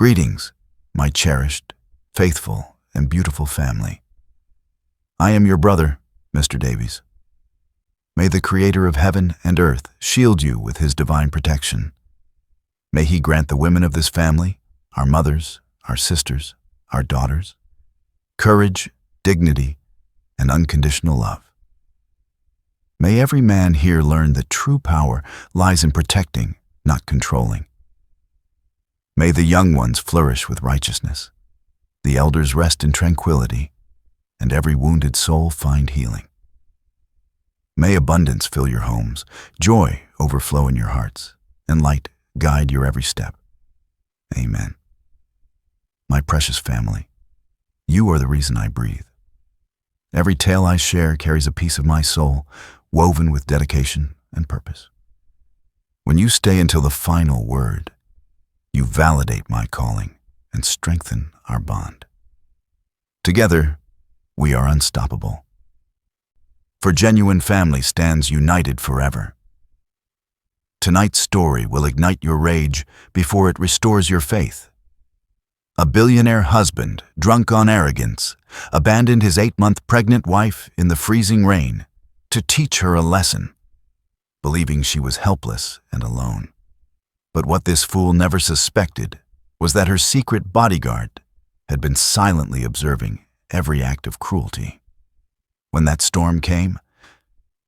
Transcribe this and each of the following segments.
Greetings, my cherished, faithful, and beautiful family. I am your brother, Mr. Davies. May the Creator of heaven and earth shield you with His divine protection. May He grant the women of this family, our mothers, our sisters, our daughters, courage, dignity, and unconditional love. May every man here learn that true power lies in protecting, not controlling. May the young ones flourish with righteousness, the elders rest in tranquility, and every wounded soul find healing. May abundance fill your homes, joy overflow in your hearts, and light guide your every step. Amen. My precious family, you are the reason I breathe. Every tale I share carries a piece of my soul, woven with dedication and purpose. When you stay until the final word, you validate my calling and strengthen our bond. Together, we are unstoppable. For genuine family stands united forever. Tonight's story will ignite your rage before it restores your faith. A billionaire husband, drunk on arrogance, abandoned his 8-month pregnant wife in the freezing rain to teach her a lesson, believing she was helpless and alone. But what this fool never suspected was that her secret bodyguard had been silently observing every act of cruelty. When that storm came,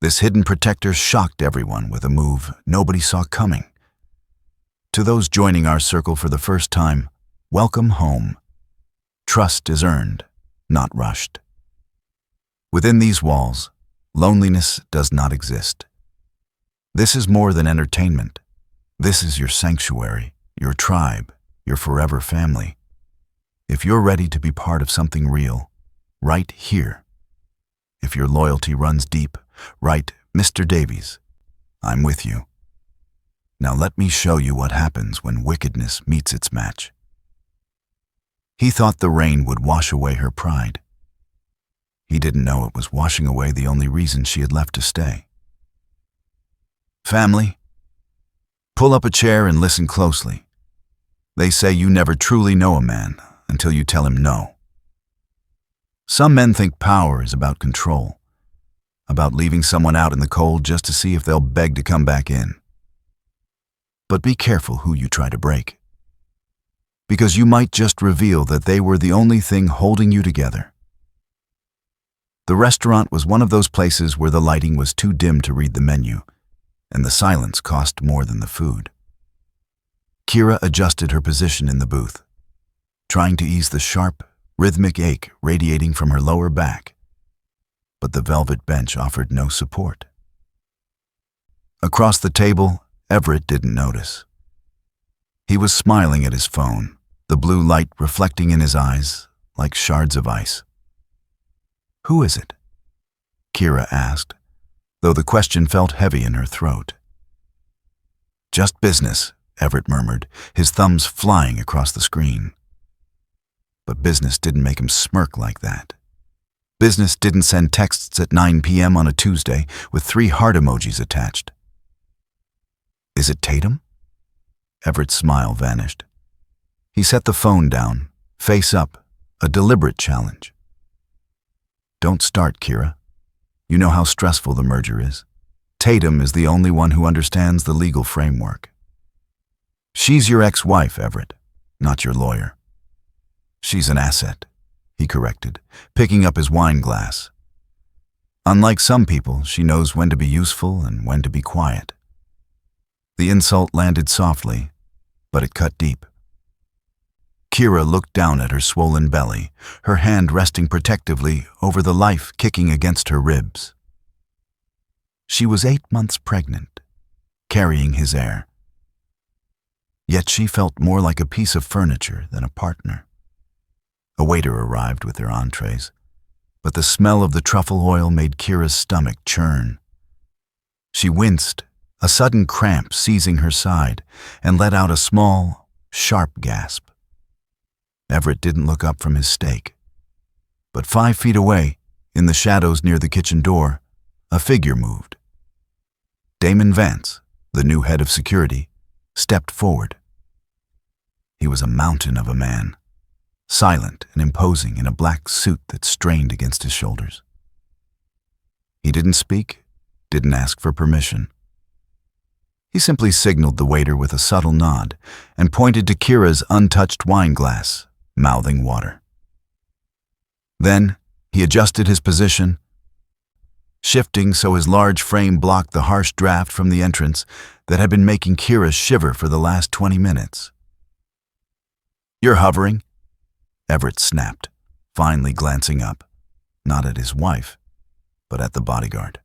this hidden protector shocked everyone with a move nobody saw coming. To those joining our circle for the first time, welcome home. Trust is earned, not rushed. Within these walls, loneliness does not exist. This is more than entertainment. This is your sanctuary, your tribe, your forever family. If you're ready to be part of something real, right here. If your loyalty runs deep, write Mr. Davies. I'm with you. Now let me show you what happens when wickedness meets its match. He thought the rain would wash away her pride. He didn't know it was washing away the only reason she had left to stay. Family, pull up a chair and listen closely. They say you never truly know a man until you tell him no. Some men think power is about control, about leaving someone out in the cold just to see if they'll beg to come back in. But be careful who you try to break, because you might just reveal that they were the only thing holding you together. The restaurant was one of those places where the lighting was too dim to read the menu, and the silence cost more than the food. Kira adjusted her position in the booth, trying to ease the sharp, rhythmic ache radiating from her lower back, but the velvet bench offered no support. Across the table, Everett didn't notice. He was smiling at his phone, the blue light reflecting in his eyes like shards of ice. "Who is it?" Kira asked, though the question felt heavy in her throat. "Just business," Everett murmured, his thumbs flying across the screen. But business didn't make him smirk like that. Business didn't send texts at 9 p.m. on a Tuesday with 3 heart emojis attached. "Is it Tatum?" Everett's smile vanished. He set the phone down, face up, a deliberate challenge. "Don't start, Kira. You know how stressful the merger is. Tatum is the only one who understands the legal framework. She's your ex-wife, Everett, not your lawyer." "She's an asset," he corrected, picking up his wine glass. "Unlike some people, she knows when to be useful and when to be quiet." The insult landed softly, but it cut deep. Kira looked down at her swollen belly, her hand resting protectively over the life kicking against her ribs. She was 8 months pregnant, carrying his heir. Yet she felt more like a piece of furniture than a partner. A waiter arrived with their entrees, but the smell of the truffle oil made Kira's stomach churn. She winced, a sudden cramp seizing her side, and let out a small, sharp gasp. Everett didn't look up from his steak. But 5 feet away, in the shadows near the kitchen door, a figure moved. Damon Vance, the new head of security, stepped forward. He was a mountain of a man, silent and imposing in a black suit that strained against his shoulders. He didn't speak, didn't ask for permission. He simply signaled the waiter with a subtle nod and pointed to Kira's untouched wine glass, mouthing water. Then he adjusted his position, shifting so his large frame blocked the harsh draft from the entrance that had been making Kira shiver for the last 20 minutes. "You're hovering," Everett snapped, finally glancing up, not at his wife, but at the bodyguard.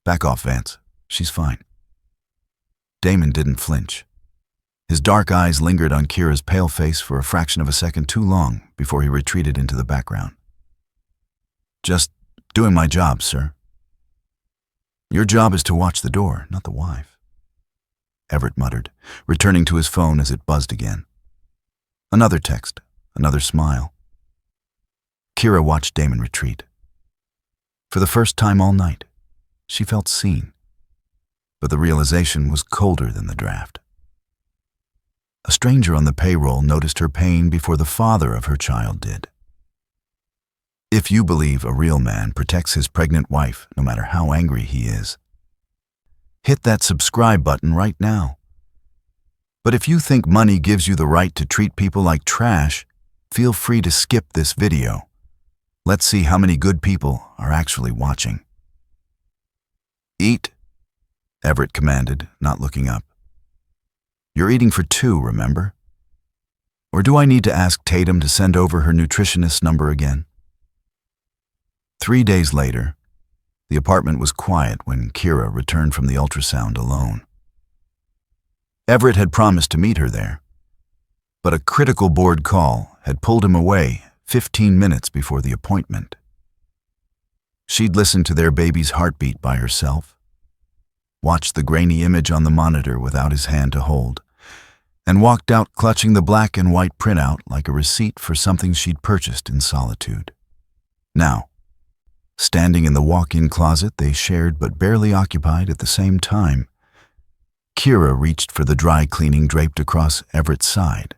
"Back off, Vance. She's fine." Damon didn't flinch. His dark eyes lingered on Kira's pale face for a fraction of a second too long before he retreated into the background. "Just doing my job, sir." "Your job is to watch the door, not the wife," Everett muttered, returning to his phone as it buzzed again. Another text, another smile. Kira watched Damon retreat. For the first time all night, she felt seen, but the realization was colder than the draft. A stranger on the payroll noticed her pain before the father of her child did. If you believe a real man protects his pregnant wife no matter how angry he is, hit that subscribe button right now. But if you think money gives you the right to treat people like trash, feel free to skip this video. Let's see how many good people are actually watching. "Eat," Everett commanded, not looking up. "You're eating for two, remember? Or do I need to ask Tatum to send over her nutritionist's number again?" 3 days later, the apartment was quiet when Kira returned from the ultrasound alone. Everett had promised to meet her there, but a critical board call had pulled him away 15 minutes before the appointment. She'd listened to their baby's heartbeat by herself, watched the grainy image on the monitor without his hand to hold, and walked out clutching the black and white printout like a receipt for something she'd purchased in solitude. Now, standing in the walk-in closet they shared but barely occupied at the same time, Kira reached for the dry cleaning draped across Everett's side.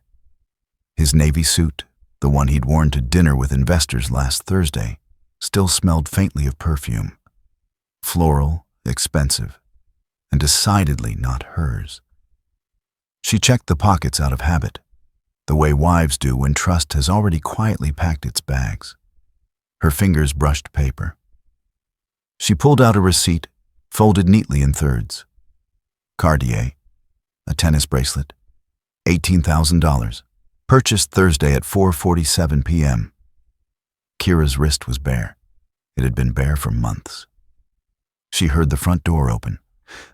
His navy suit, the one he'd worn to dinner with investors last Thursday, still smelled faintly of perfume. Floral, expensive, and decidedly not hers. She checked the pockets out of habit, the way wives do when trust has already quietly packed its bags. Her fingers brushed paper. She pulled out a receipt, folded neatly in thirds. Cartier, a tennis bracelet, $18,000, purchased Thursday at 4:47 p.m. Kira's wrist was bare. It had been bare for months. She heard the front door open,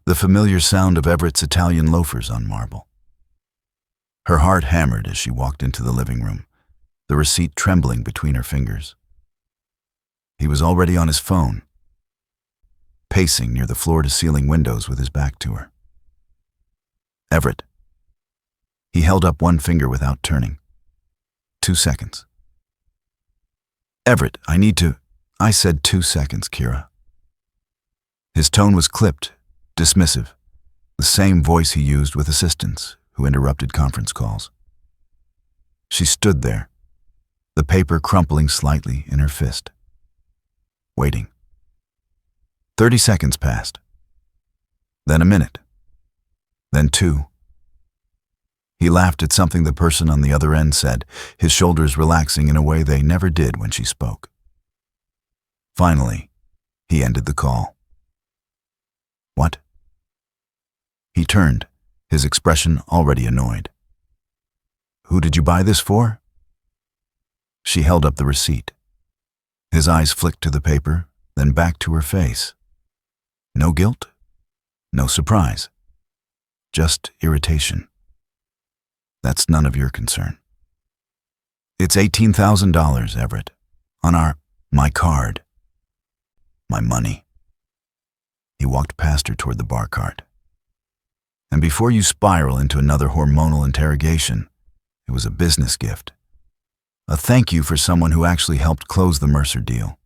the familiar sound of Everett's Italian loafers on marble. Her heart hammered as she walked into the living room, the receipt trembling between her fingers. He was already on his phone, pacing near the floor-to-ceiling windows with his back to her. "Everett." He held up one finger without turning. 2 seconds. "Everett, I said 2 seconds, Kira." His tone was clipped, dismissive, the same voice he used with assistants who interrupted conference calls. She stood there, the paper crumpling slightly in her fist, waiting. 30 seconds passed, then a minute, then 2. He laughed at something the person on the other end said, his shoulders relaxing in a way they never did when she spoke. Finally, he ended the call. "What?" He turned, his expression already annoyed. "Who did you buy this for?" She held up the receipt. His eyes flicked to the paper, then back to her face. No guilt, no surprise, just irritation. "That's none of your concern." "It's $18,000, Everett, on my card. My money." He walked past her toward the bar cart. "And before you spiral into another hormonal interrogation, it was a business gift. A thank you for someone who actually helped close the Mercer deal."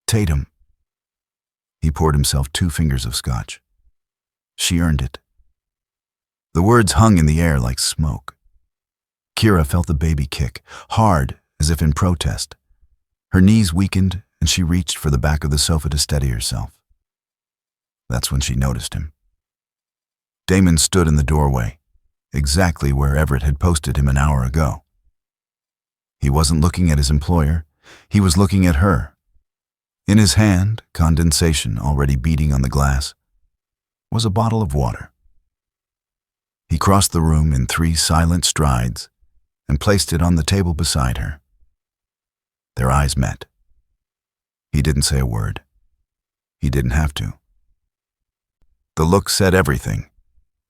"Tatum." He poured himself 2 fingers of scotch. "She earned it." The words hung in the air like smoke. Kira felt the baby kick, hard as if in protest. Her knees weakened and she reached for the back of the sofa to steady herself. That's when she noticed him. Damon stood in the doorway, exactly where Everett had posted him an hour ago. He wasn't looking at his employer, he was looking at her. In his hand, condensation already beating on the glass, was a bottle of water. He crossed the room in 3 silent strides and placed it on the table beside her. Their eyes met. He didn't say a word. He didn't have to. The look said everything.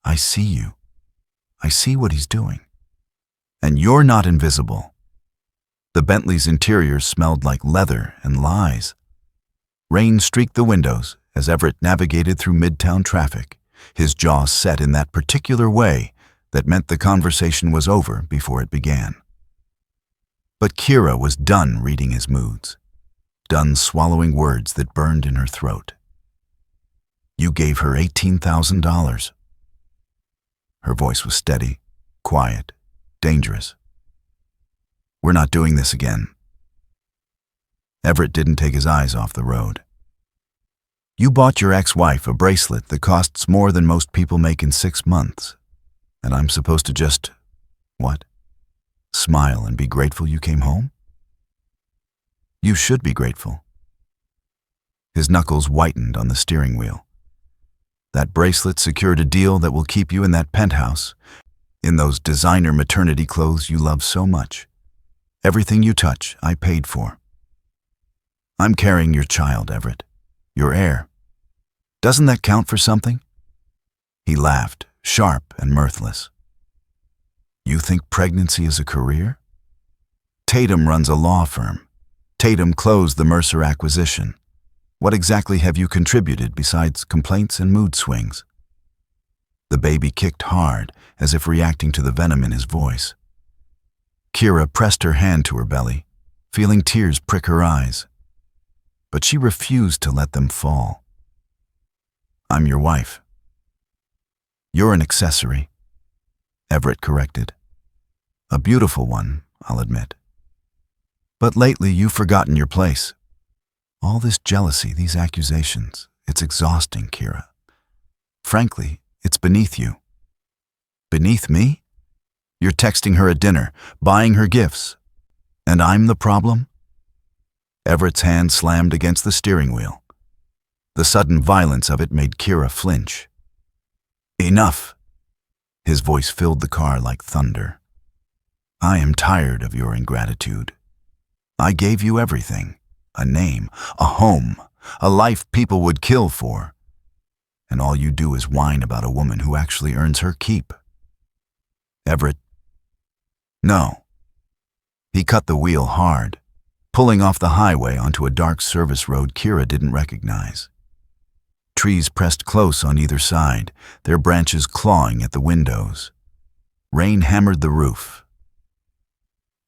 I see you. I see what he's doing. And you're not invisible. The Bentley's interior smelled like leather and lies. Rain streaked the windows as Everett navigated through midtown traffic, his jaw set in that particular way that meant the conversation was over before it began. But Kira was done reading his moods, done swallowing words that burned in her throat. You gave her $18,000. Her voice was steady, quiet, dangerous. We're not doing this again. Everett didn't take his eyes off the road. You bought your ex-wife a bracelet that costs more than most people make in 6 months, and I'm supposed to just, what? Smile and be grateful you came home? You should be grateful. His knuckles whitened on the steering wheel. That bracelet secured a deal that will keep you in that penthouse, in those designer maternity clothes you love so much. Everything you touch, I paid for. I'm carrying your child, Everett. Your heir. Doesn't that count for something? He laughed, sharp and mirthless. You think pregnancy is a career? Tatum runs a law firm. Tatum closed the Mercer acquisition. What exactly have you contributed besides complaints and mood swings? The baby kicked hard, as if reacting to the venom in his voice. Kira pressed her hand to her belly, feeling tears prick her eyes. But she refused to let them fall. I'm your wife. You're an accessory, Everett corrected. A beautiful one, I'll admit. But lately you've forgotten your place. All this jealousy, these accusations, it's exhausting, Kira. Frankly, it's beneath you. Beneath me? You're texting her at dinner, buying her gifts. And I'm the problem? Everett's hand slammed against the steering wheel. The sudden violence of it made Kira flinch. Enough! His voice filled the car like thunder. I am tired of your ingratitude. I gave you everything. A name, a home, a life people would kill for. And all you do is whine about a woman who actually earns her keep. Everett. No. He cut the wheel hard, pulling off the highway onto a dark service road Kira didn't recognize. Trees pressed close on either side, their branches clawing at the windows. Rain hammered the roof.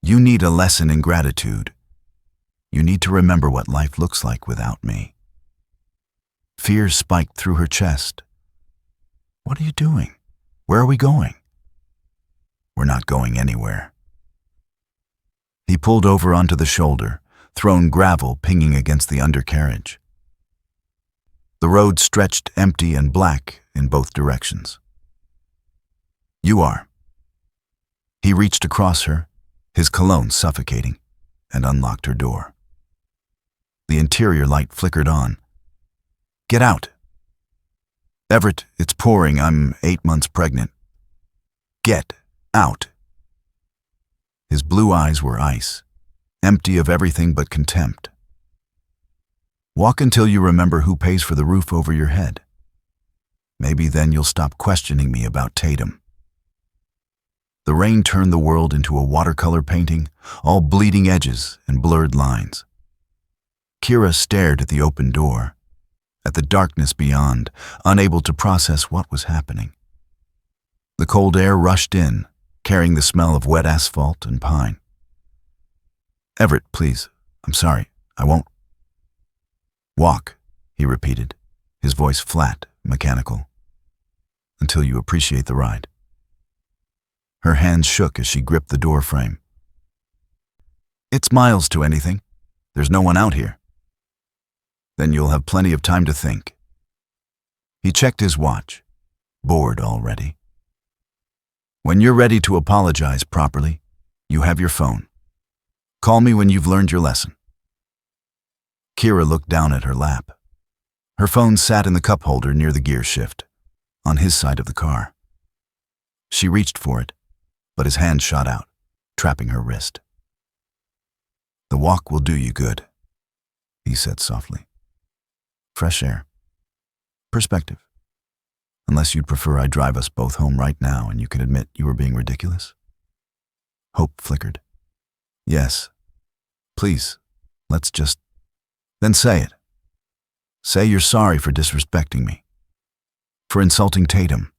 You need a lesson in gratitude. You need to remember what life looks like without me. Fear spiked through her chest. What are you doing? Where are we going? We're not going anywhere. He pulled over onto the shoulder, thrown gravel pinging against the undercarriage. The road stretched empty and black in both directions. You are. He reached across her, his cologne suffocating, and unlocked her door. The interior light flickered on. Get out. Everett, it's pouring. I'm 8 months pregnant. Get out. His blue eyes were ice, empty of everything but contempt. Walk until you remember who pays for the roof over your head. Maybe then you'll stop questioning me about Tatum. The rain turned the world into a watercolor painting, all bleeding edges and blurred lines. Kira stared at the open door, at the darkness beyond, unable to process what was happening. The cold air rushed in, carrying the smell of wet asphalt and pine. Everett, please. I'm sorry. I won't. Walk, he repeated, his voice flat, mechanical. Until you appreciate the ride. Her hands shook as she gripped the door frame. "It's miles to anything. There's no one out here." "Then you'll have plenty of time to think." He checked his watch. Bored already. "When you're ready to apologize properly, you have your phone. Call me when you've learned your lesson." Kira looked down at her lap. Her phone sat in the cup holder near the gear shift, on his side of the car. She reached for it, but his hand shot out, trapping her wrist. "The walk will do you good," he said softly. "Fresh air. Perspective. Unless you'd prefer I drive us both home right now and you can admit you were being ridiculous." Hope flickered. "Yes. Please, let's just..." "Then say it. Say you're sorry for disrespecting me, for insulting Tatum,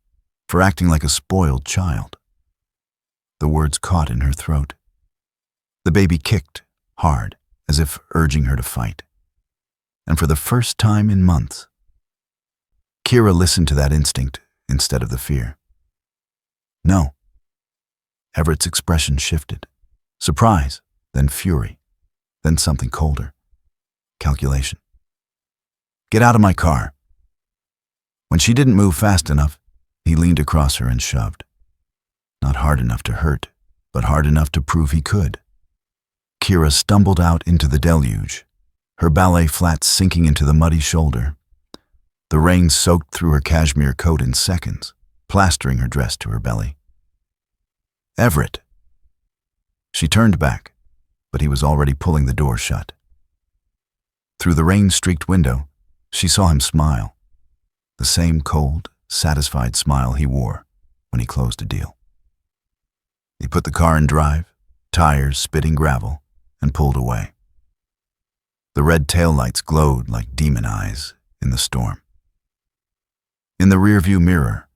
for acting like a spoiled child." The words caught in her throat. The baby kicked, hard, as if urging her to fight. And for the first time in months, Kira listened to that instinct instead of the fear. "No." Everett's expression shifted. Surprise, then fury, then something colder. Calculation. "Get out of my car." When she didn't move fast enough, he leaned across her and shoved. Not hard enough to hurt, but hard enough to prove he could. Kira stumbled out into the deluge, her ballet flats sinking into the muddy shoulder. The rain soaked through her cashmere coat in seconds, plastering her dress to her belly. "Everett." She turned back, but he was already pulling the door shut. Through the rain-streaked window, she saw him smile, the same cold, satisfied smile he wore when he closed a deal. He put the car in drive, tires spitting gravel, and pulled away. The red taillights glowed like demon eyes in the storm. In the rearview mirror,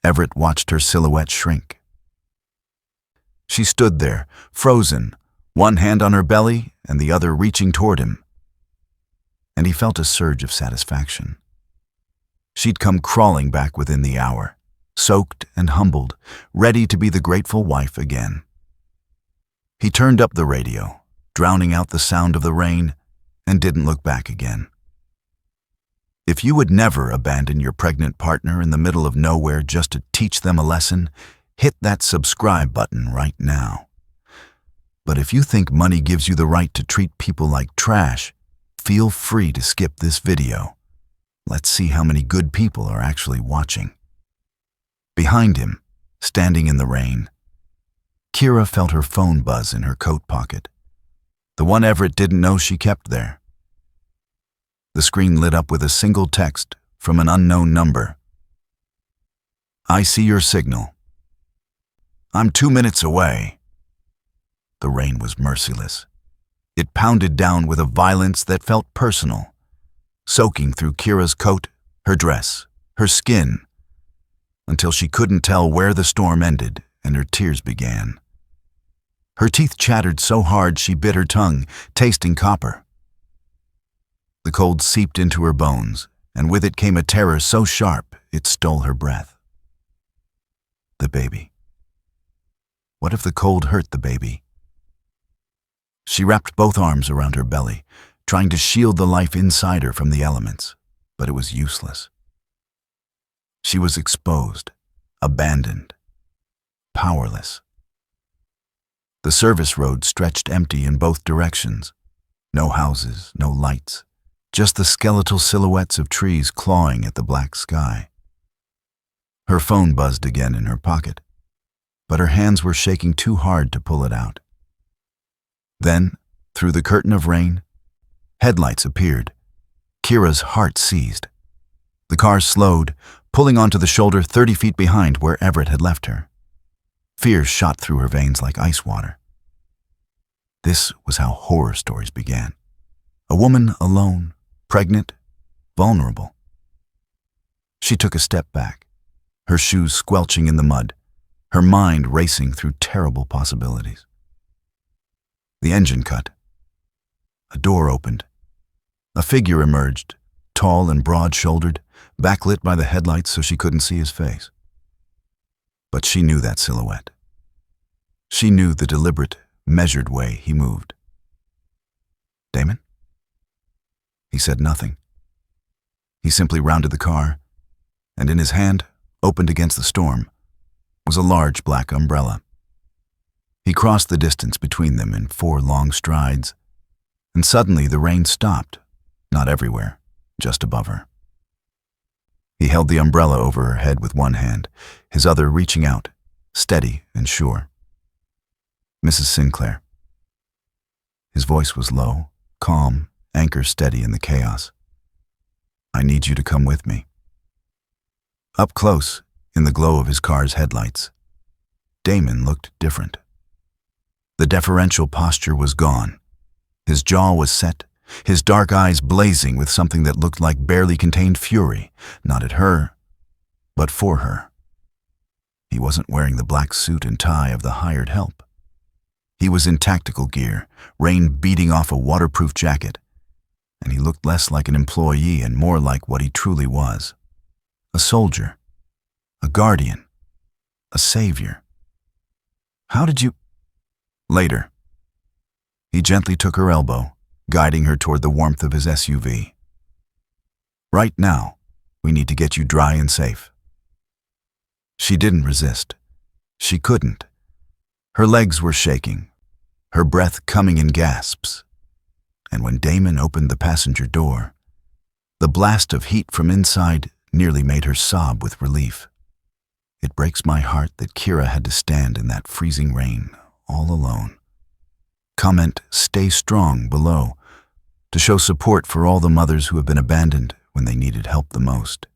Everett watched her silhouette shrink. She stood there, frozen, one hand on her belly and the other reaching toward him. And he felt a surge of satisfaction. She'd come crawling back within the hour, soaked and humbled, ready to be the grateful wife again. He turned up the radio, drowning out the sound of the rain, and didn't look back again. If you would never abandon your pregnant partner in the middle of nowhere just to teach them a lesson, hit that subscribe button right now. But if you think money gives you the right to treat people like trash, feel free to skip this video. Let's see how many good people are actually watching. Behind him, standing in the rain, Kira felt her phone buzz in her coat pocket, the one Everett didn't know she kept there. The screen lit up with a single text from an unknown number. "I see your signal. I'm 2 minutes away." The rain was merciless. It pounded down with a violence that felt personal, soaking through Kira's coat, her dress, her skin, until she couldn't tell where the storm ended and her tears began. Her teeth chattered so hard she bit her tongue, tasting copper. The cold seeped into her bones, and with it came a terror so sharp it stole her breath. The baby. What if the cold hurt the baby? She wrapped both arms around her belly, trying to shield the life inside her from the elements, but it was useless. She was exposed, abandoned, powerless. The service road stretched empty in both directions. No houses, no lights, just the skeletal silhouettes of trees clawing at the black sky. Her phone buzzed again in her pocket, but her hands were shaking too hard to pull it out. Then, through the curtain of rain, headlights appeared. Kira's heart seized. The car slowed, pulling onto the shoulder 30 feet behind where Everett had left her. Fear shot through her veins like ice water. This was how horror stories began. A woman alone, pregnant, vulnerable. She took a step back, her shoes squelching in the mud, her mind racing through terrible possibilities. The engine cut. A door opened. A figure emerged, tall and broad-shouldered, backlit by the headlights so she couldn't see his face. But she knew that silhouette. She knew the deliberate, measured way he moved. "Damon?" He said nothing. He simply rounded the car, and in his hand, opened against the storm, was a large black umbrella. He crossed the distance between them in 4 long strides, and suddenly the rain stopped, not everywhere, just above her. He held the umbrella over her head with one hand, his other reaching out, steady and sure. "Mrs. Sinclair." His voice was low, calm, anchor steady in the chaos. "I need you to come with me." Up close, in the glow of his car's headlights, Damon looked different. The deferential posture was gone. His jaw was set, his dark eyes blazing with something that looked like barely contained fury, not at her, but for her. He wasn't wearing the black suit and tie of the hired help. He was in tactical gear, rain beating off a waterproof jacket, and he looked less like an employee and more like what he truly was: a soldier, a guardian, a savior. "How did you—" Later. He gently took her elbow, guiding her toward the warmth of his SUV. "Right now, we need to get you dry and safe." She didn't resist. She couldn't. Her legs were shaking, her breath coming in gasps. And when Damon opened the passenger door, the blast of heat from inside nearly made her sob with relief. "It breaks my heart that Kira had to stand in that freezing rain, all alone." Comment "Stay strong" below to show support for all the mothers who have been abandoned when they needed help the most.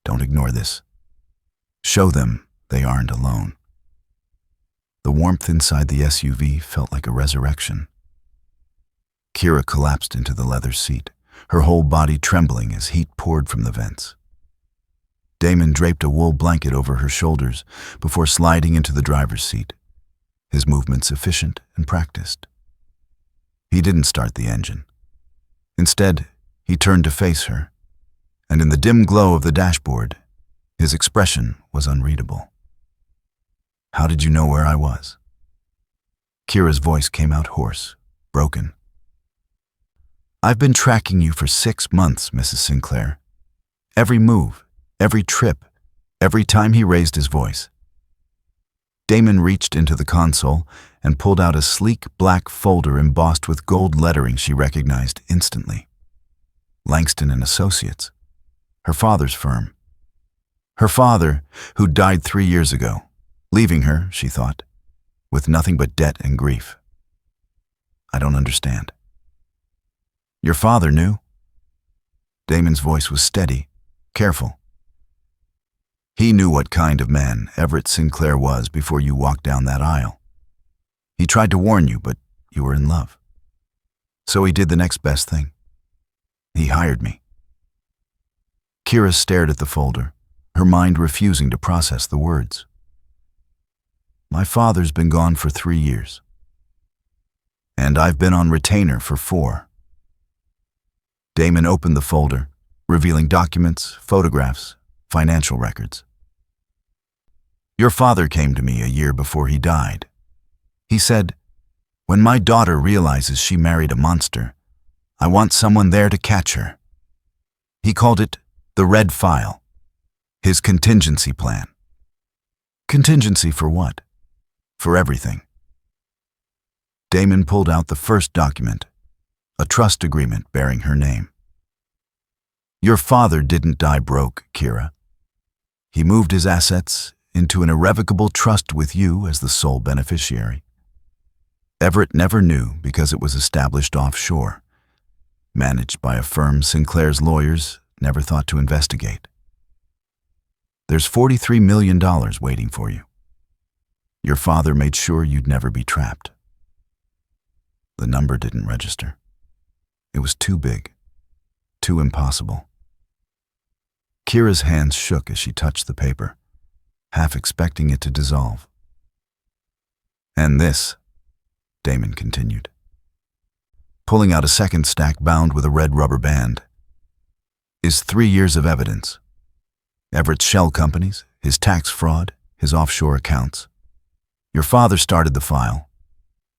Don't ignore this. Show them they aren't alone. The warmth inside the SUV felt like a resurrection. Kira collapsed into the leather seat, her whole body trembling as heat poured from the vents. Damon draped a wool blanket over her shoulders before sliding into the driver's seat, his movements efficient and practiced. He didn't start the engine. Instead, he turned to face her, and in the dim glow of the dashboard, his expression was unreadable. "How did you know where I was?" Kira's voice came out hoarse, broken. "I've been tracking you for 6 months, Mrs. Sinclair. Every move, every trip, every time he raised his voice." Damon reached into the console and pulled out a sleek black folder embossed with gold lettering she recognized instantly. Langston and Associates, her father's firm. Her father, who died 3 years ago, leaving her, she thought, with nothing but debt and grief. "I don't understand." "Your father knew?" Damon's voice was steady, careful. "He knew what kind of man Everett Sinclair was before you walked down that aisle. He tried to warn you, but you were in love. So he did the next best thing. He hired me." Kira stared at the folder, her mind refusing to process the words. "My father's been gone for 3 years. And I've been on retainer for 4. Damon opened the folder, revealing documents, photographs, financial records. "Your father came to me a year before he died. He said, 'When my daughter realizes she married a monster, I want someone there to catch her.' He called it the Red File, his contingency plan." "Contingency for what?" "For everything." Damon pulled out the first document, a trust agreement bearing her name. "Your father didn't die broke, Kira. He moved his assets into an irrevocable trust with you as the sole beneficiary. Everett never knew because it was established offshore, managed by a firm Sinclair's lawyers never thought to investigate. There's $43 million waiting for you. Your father made sure you'd never be trapped." The number didn't register. It was too big, too impossible. Kira's hands shook as she touched the paper, half expecting it to dissolve. "And this," Damon continued, pulling out a second stack bound with a red rubber band, "is 3 years of evidence. Everett's shell companies, his tax fraud, his offshore accounts. Your father started the file.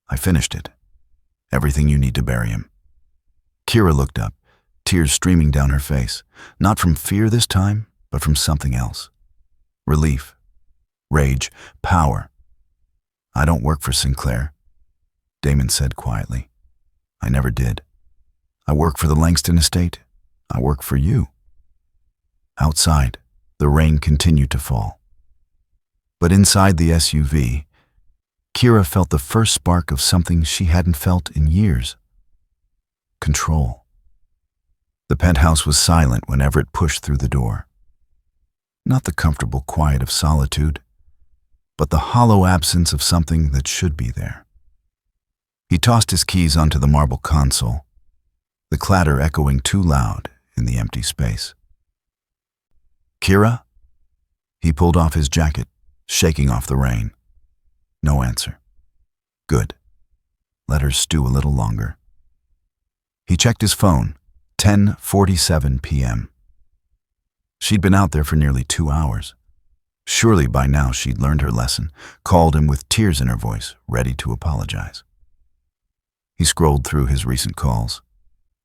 I finished it. Everything you need to bury him. Kira looked up, tears streaming down her face, not from fear this time, but from something else. Relief, rage, power. I don't work for Sinclair, Damon said quietly. I never did. I work for the Langston estate. I work for you. Outside, the rain continued to fall. But inside the SUV, Kira felt the first spark of something she hadn't felt in years. Control. The penthouse was silent when Everett pushed through the door. Not the comfortable quiet of solitude, but the hollow absence of something that should be there. He tossed his keys onto the marble console, the clatter echoing too loud in the empty space. Kira? He pulled off his jacket, shaking off the rain. No answer. Good. Let her stew a little longer. He checked his phone, 10:47 p.m. She'd been out there for nearly 2 hours. Surely by now she'd learned her lesson, called him with tears in her voice, ready to apologize. He scrolled through his recent calls.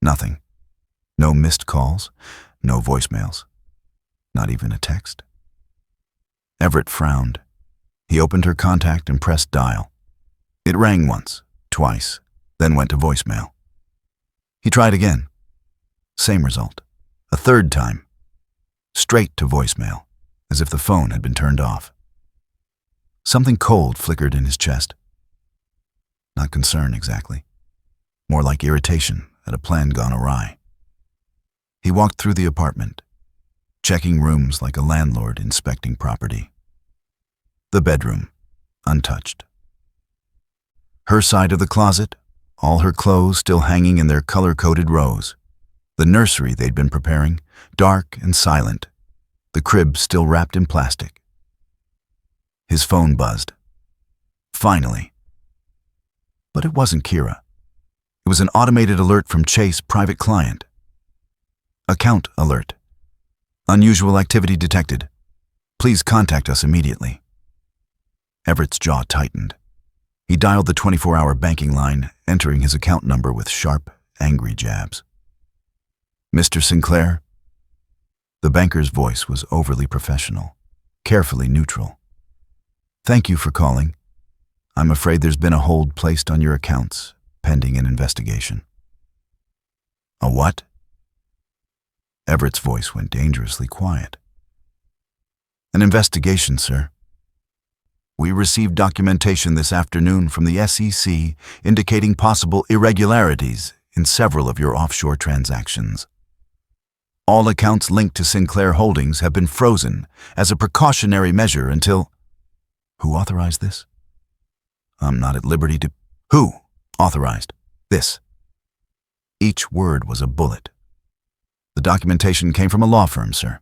Nothing. No missed calls, no voicemails. Not even a text. Everett frowned. He opened her contact and pressed dial. It rang once, twice, then went to voicemail. He tried again. Same result. A third time. Straight to voicemail, as if the phone had been turned off. Something cold flickered in his chest. Not concern exactly. More like irritation at a plan gone awry. He walked through the apartment, checking rooms like a landlord inspecting property. The bedroom, untouched. Her side of the closet, all her clothes still hanging in their color-coded rows. The nursery they'd been preparing, dark and silent. The crib still wrapped in plastic. His phone buzzed. Finally. But it wasn't Kira. It was an automated alert from Chase private client. Account alert. Unusual activity detected. Please contact us immediately. Everett's jaw tightened. He dialed the 24-hour banking line, entering his account number with sharp, angry jabs. Mr. Sinclair? The banker's voice was overly professional, carefully neutral. Thank you for calling. I'm afraid there's been a hold placed on your accounts, pending an investigation. A what? Everett's voice went dangerously quiet. An investigation, sir. We received documentation this afternoon from the SEC indicating possible irregularities in several of your offshore transactions. All accounts linked to Sinclair Holdings have been frozen as a precautionary measure until... Who authorized this? I'm not at liberty to... Who authorized this? Each word was a bullet. The documentation came from a law firm, sir.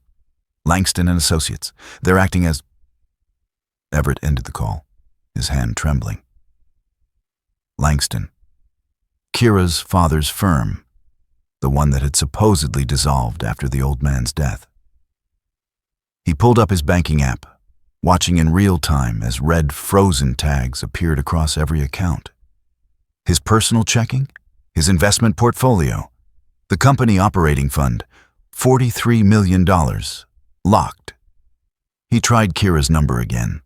Langston and Associates. They're acting as... Everett ended the call, his hand trembling. Langston. Kira's father's firm, the one that had supposedly dissolved after the old man's death. He pulled up his banking app, watching in real time as red frozen tags appeared across every account. His personal checking, his investment portfolio, the company operating fund, $43 million, locked. He tried Kira's number again.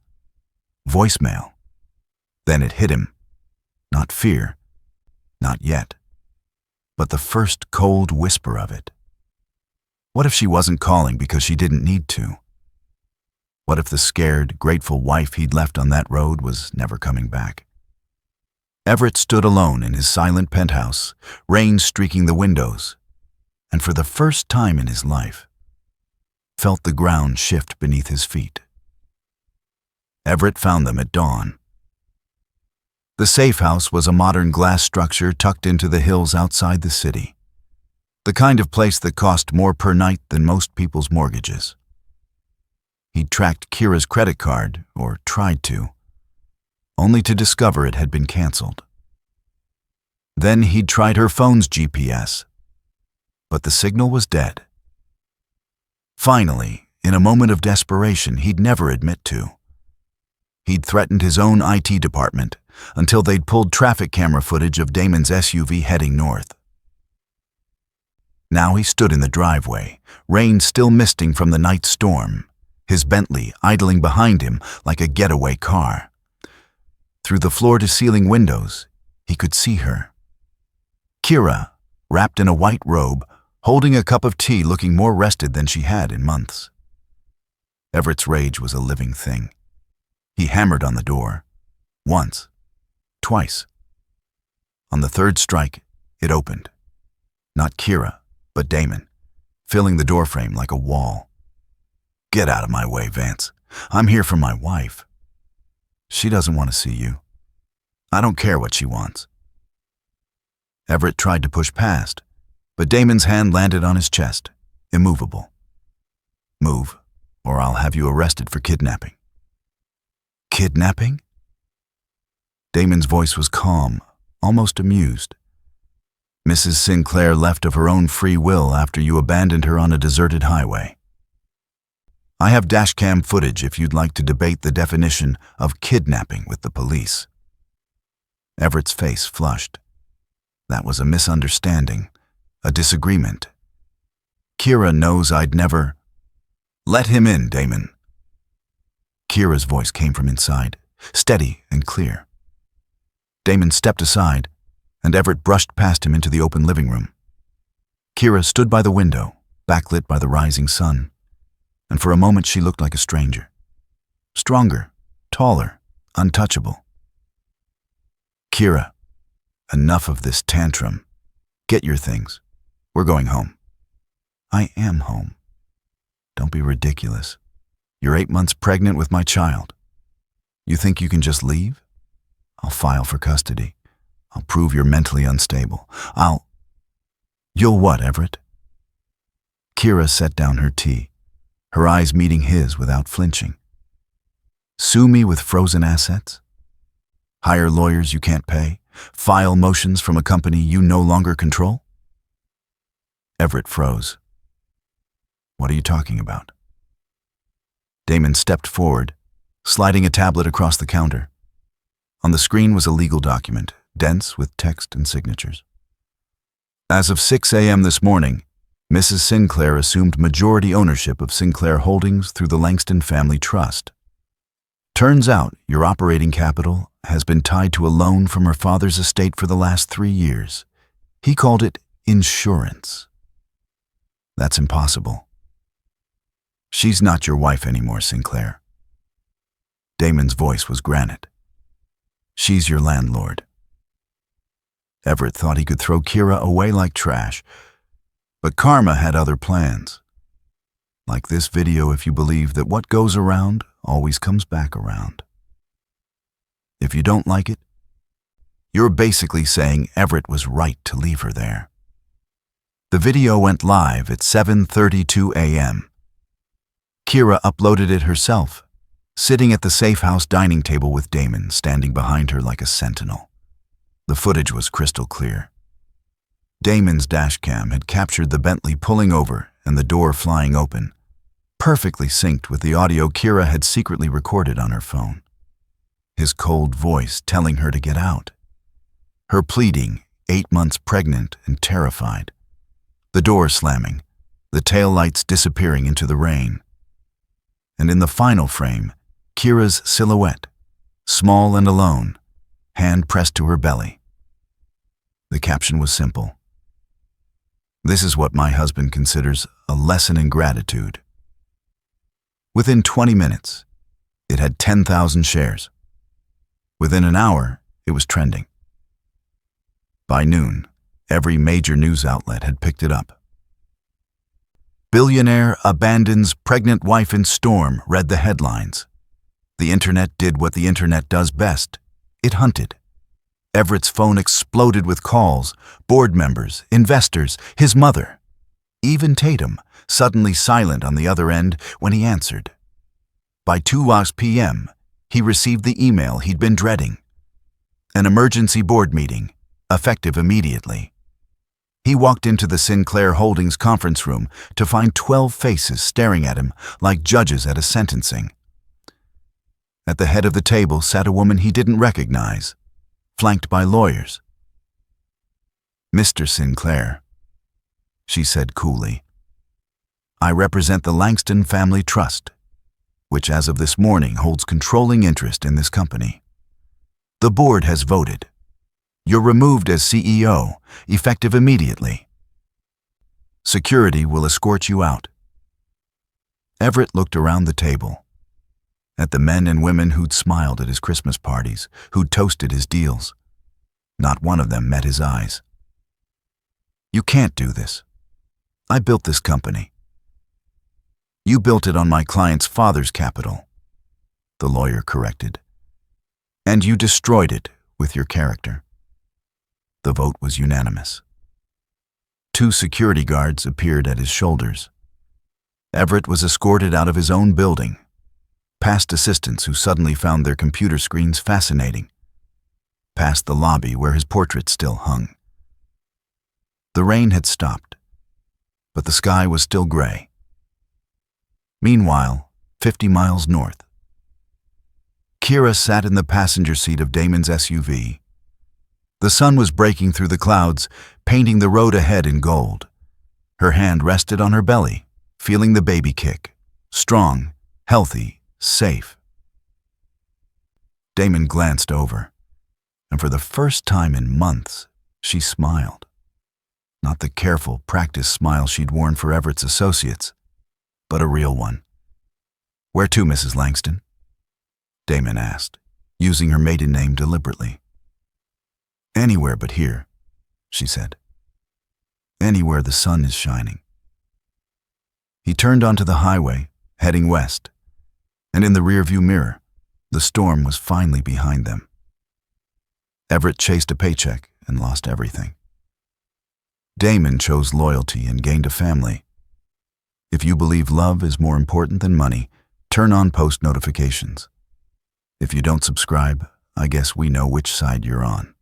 Voicemail. Then it hit him. Not fear. Not yet. But the first cold whisper of it. What if she wasn't calling because she didn't need to? What if the scared, grateful wife he'd left on that road was never coming back? Everett stood alone in his silent penthouse, rain streaking the windows, and for the first time in his life, felt the ground shift beneath his feet. Everett found them at dawn. The safe house was a modern glass structure tucked into the hills outside the city. The kind of place that cost more per night than most people's mortgages. He'd tracked Kira's credit card, or tried to, only to discover it had been canceled. Then he'd tried her phone's GPS, but the signal was dead. Finally, in a moment of desperation he'd never admit to, He'd threatened his own IT department until they'd pulled traffic camera footage of Damon's SUV heading north. Now he stood in the driveway, rain still misting from the night storm, his Bentley idling behind him like a getaway car. Through the floor-to-ceiling windows, he could see her. Kira, wrapped in a white robe, holding a cup of tea, looking more rested than she had in months. Everett's rage was a living thing. He hammered on the door. Once. Twice. On the third strike, it opened. Not Kira, but Damon, filling the doorframe like a wall. "Get out of my way, Vance. I'm here for my wife. She doesn't want to see you. I don't care what she wants." Everett tried to push past, but Damon's hand landed on his chest, immovable. "Move, or I'll have you arrested for kidnapping." "Kidnapping?" Damon's voice was calm, almost amused. "Mrs. Sinclair left of her own free will after you abandoned her on a deserted highway. I have dashcam footage if you'd like to debate the definition of kidnapping with the police." Everett's face flushed. That was a misunderstanding, a disagreement. "Kira knows I'd never—" "Let him in, Damon." Kira's voice came from inside, steady and clear. Damon stepped aside, and Everett brushed past him into the open living room. Kira stood by the window, backlit by the rising sun, and for a moment she looked like a stranger. Stronger, taller, untouchable. "Kira, enough of this tantrum. Get your things. We're going home." "I am home. Don't be ridiculous. You're 8 months pregnant with my child. You think you can just leave? I'll file for custody. I'll prove you're mentally unstable. You'll what, Everett?" Kira set down her tea, her eyes meeting his without flinching. "Sue me with frozen assets? Hire lawyers you can't pay? File motions from a company you no longer control?" Everett froze. "What are you talking about?" Damon stepped forward, sliding a tablet across the counter. On the screen was a legal document, dense with text and signatures. As of 6 a.m. this morning, Mrs. Sinclair assumed majority ownership of Sinclair Holdings through the Langston Family Trust. Turns out your operating capital has been tied to a loan from her father's estate for the last 3 years. He called it insurance. That's impossible. She's not your wife anymore, Sinclair. Damon's voice was granite. She's your landlord. Everett thought he could throw Kira away like trash, but karma had other plans. Like this video, if you believe that what goes around always comes back around. If you don't like it, you're basically saying Everett was right to leave her there. The video went live at 7:32 a.m. Kira uploaded it herself, sitting at the safe house dining table with Damon standing behind her like a sentinel. The footage was crystal clear. Damon's dashcam had captured the Bentley pulling over and the door flying open, perfectly synced with the audio Kira had secretly recorded on her phone. His cold voice telling her to get out. Her pleading, 8 months pregnant and terrified. The door slamming, the taillights disappearing into the rain. And in the final frame, Kira's silhouette, small and alone, hand pressed to her belly. The caption was simple. "This is what my husband considers a lesson in gratitude." Within 20 minutes, it had 10,000 shares. Within an hour, it was trending. By noon, every major news outlet had picked it up. "Billionaire abandons pregnant wife in storm," read the headlines. The internet did what the internet does best. It hunted. Everett's phone exploded with calls, board members, investors, his mother. Even Tatum, suddenly silent on the other end when he answered. By 2 p.m., he received the email he'd been dreading. An emergency board meeting, effective immediately. He walked into the Sinclair Holdings conference room to find 12 faces staring at him like judges at a sentencing. At the head of the table sat a woman he didn't recognize, flanked by lawyers. "Mr. Sinclair," she said coolly, "I represent the Langston Family Trust, which as of this morning holds controlling interest in this company. The board has voted. You're removed as CEO, effective immediately. Security will escort you out." Everett looked around the table, at the men and women who'd smiled at his Christmas parties, who'd toasted his deals. Not one of them met his eyes. "You can't do this. I built this company." "You built it on my client's father's capital," the lawyer corrected. "And you destroyed it with your character." The vote was unanimous. 2 security guards appeared at his shoulders. Everett was escorted out of his own building, past assistants who suddenly found their computer screens fascinating, past the lobby where his portrait still hung. The rain had stopped, but the sky was still gray. Meanwhile, 50 miles north, Kira sat in the passenger seat of Damon's SUV. The sun was breaking through the clouds, painting the road ahead in gold. Her hand rested on her belly, feeling the baby kick. Strong, healthy, safe. Damon glanced over, and for the first time in months, she smiled. Not the careful, practiced smile she'd worn for Everett's associates, but a real one. "Where to, Mrs. Langston?" Damon asked, using her maiden name deliberately. "Anywhere but here," she said. "Anywhere the sun is shining." He turned onto the highway, heading west, and in the rearview mirror, the storm was finally behind them. Everett chased a paycheck and lost everything. Damon chose loyalty and gained a family. If you believe love is more important than money, turn on post notifications. If you don't subscribe, I guess we know which side you're on.